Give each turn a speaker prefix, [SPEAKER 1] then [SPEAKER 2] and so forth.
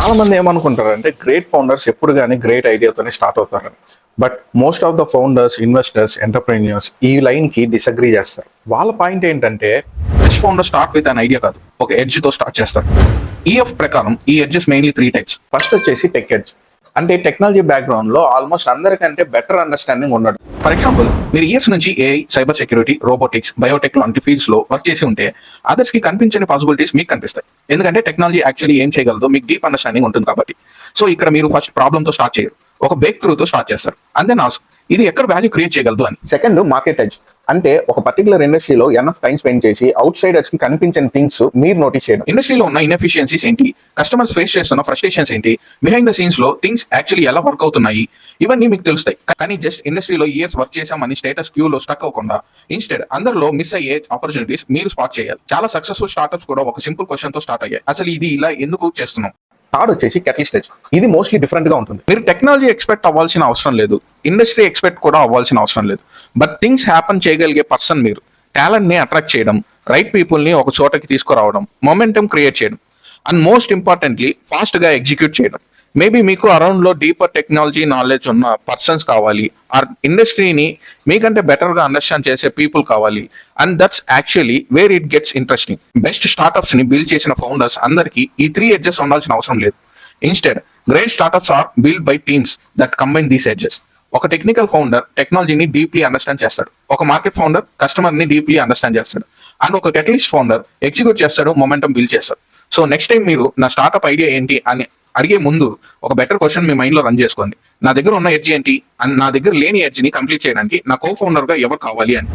[SPEAKER 1] చాలా మంది ఏమనుకుంటారంటే గ్రేట్ ఫౌండర్స్ ఎప్పుడు కానీ గ్రేట్ ఐడియాతోనే స్టార్ట్ అవుతారని. But most of the founders, investors, entrepreneurs ఈ లైన్ కి డిసగ్రీ చేస్తారు. వాళ్ళ పాయింట్ ఏంటంటే best founder start with an idea కాదు, ఒక ఎడ్జ్ తో స్టార్ట్ చేస్తారు. ఈఎఫ్ ప్రకారం ఈ ఎడ్జెస్ మెయిన్లీ 3 టైప్స్. ఫస్ట్ వచ్చేసి టెక్ ఎడ్జ్. అంటే టెక్నాలజీ బ్యాక్గ్రౌండ్ లో ఆల్మోస్ట్ అందరికంటే బెటర్ అండర్స్టాండింగ్ ఉన్నాడు. ఫర్ ఎగ్జాంపుల్, మీరు ఇయర్స్ నుంచి AI, cyber security, robotics, Biotech లాంటి ఫీల్డ్స్ లో వర్క్ చేసి ఉంటే అదర్స్ కి కనిపించని పాసిబిలిటీస్ మీకు కనిపిస్తాయి. ఎందుకంటే టెక్నాలజీ యాక్చువల్లీ ఏం చేయగలదో మీకు డీప్ అండర్స్టాండింగ్ ఉంటుంది కాబట్టి. సో ఇక్కడ మీరు ఫస్ట్ ప్రాబ్లమ్ తో స్టార్ట్ చేయరు, ఒక బ్రేక్ త్రూ తో స్టార్ట్ చేస్తారు. అండ్ దెన్ ఆస్క్ ఇది ఎక్కడ వాల్యూ క్రియేట్ చేయగలదు అని. Second, market edge. అంటే ఒక పర్టికులర్ ఇండస్ట్రీలో ఎనఫ్ టైం స్పెండ్ చేసి అవుట్ సైడర్స్ కి కనిపించిన థింగ్స్ మీరు నోటీస్ చేయడం. ఇండస్ట్రీలో ఉన్న ఇన్ఎఫిషియన్సీస్ ఏంటి, కస్టమర్స్ ఫేస్ చేస్తున్న ఫ్రస్ట్రేషన్స్ ఏంటి, బిహైండ్ ద సీన్స్ లో థింగ్స్ యాక్చువల్లీ ఎలా వర్క్ అవుతున్నాయి, ఇవన్నీ మీకు తెలుస్తాయి. కానీ జస్ట్ ఇండస్ట్రీలో ఇయర్స్ వర్క్ చేసామని స్టేటస్ క్యూ లో స్టక్ అవ్వకుండా ఇన్స్టెడ్ అందరిలో మిస్ అయ్యే ఆపర్చునిటీస్ మీరు స్పాట్ చేయాలి. చాలా సక్సెస్ఫుల్ స్టార్ట్అప్స్ కూడా ఒక సింపుల్ క్వశ్చన్ తో స్టార్ట్ అయ్యాయి, అసలు ఇది ఇలా ఎందుకు చేస్తున్నాం. థర్డ్ వచ్చేసి క్యాటలిస్ట్ ఎడ్జ్. ఇది మోస్ట్లీ డిఫరెంట్ గా ఉంటుంది. మీరు టెక్నాలజీ ఎక్స్పెక్ట్ అవ్వాల్సిన అవసరం లేదు, ఇండస్ట్రీ ఎక్స్పెక్ట్ కూడా అవ్వాల్సిన అవసరం లేదు. బట్ థింగ్స్ హ్యాపన్ చేయగలిగే పర్సన్ మీరు. టాలెంట్ ని అట్రాక్ట్ చేయడం, రైట్ పీపుల్ ని ఒక చోటకి తీసుకురావడం, మొమెంటం క్రియేట్ చేయడం, అండ్ మోస్ట్ ఇంపార్టెంట్లీ ఫాస్ట్ గా ఎగ్జిక్యూట్ చేయడం. మేబీ మీకు అరౌండ్ లో డీపర్ టెక్నాలజీ నాలెడ్జ్ ఉన్న పర్సన్స్ కావాలి, ఆర్ ఇండస్ట్రీని మీకంటే బెటర్ గా అండర్స్టాండ్ చేసే పీపుల్ కావాలి. And that's actually where it gets interesting. Best startups ని బిల్డ్ చేసిన ఫౌండర్స్ అందరికీ ఈ 3 ఎడ్జెస్ ఉండాల్సిన అవసరం లేదు. Instead great startups are build by teams that combine these edges. ఒక టెక్నికల్ ఫౌండర్ టెక్నాలజీని డీప్లీ అండర్స్టాండ్ చేస్తాడు, ఒక మార్కెట్ ఫౌండర్ కస్టమర్ ని డీప్లీ అండర్స్టాండ్ చేస్తాడు, అండ్ ఒక క్యాటలిస్ట్ ఫౌండర్ ఎగ్జిక్యూట్ చేస్తాడు, మొమెంటం బిల్డ్ చేస్తాడు. సో నెక్స్ట్ టైం మీరు నా స్టార్ట్అప్ ఐడియా ఏంటి అని అడిగే ముందు ఒక బెటర్ క్వశ్చన్ మీ మైండ్ లో రన్ చేసుకోండి. నా దగ్గర ఉన్న ఎడ్జ్ ఏంటి, అండ్ నా దగ్గర లేని ఎడ్జ్ ని కంప్లీట్ చేయడానికి నా కో ఫౌండర్ గా ఎవరు కావాలి అని.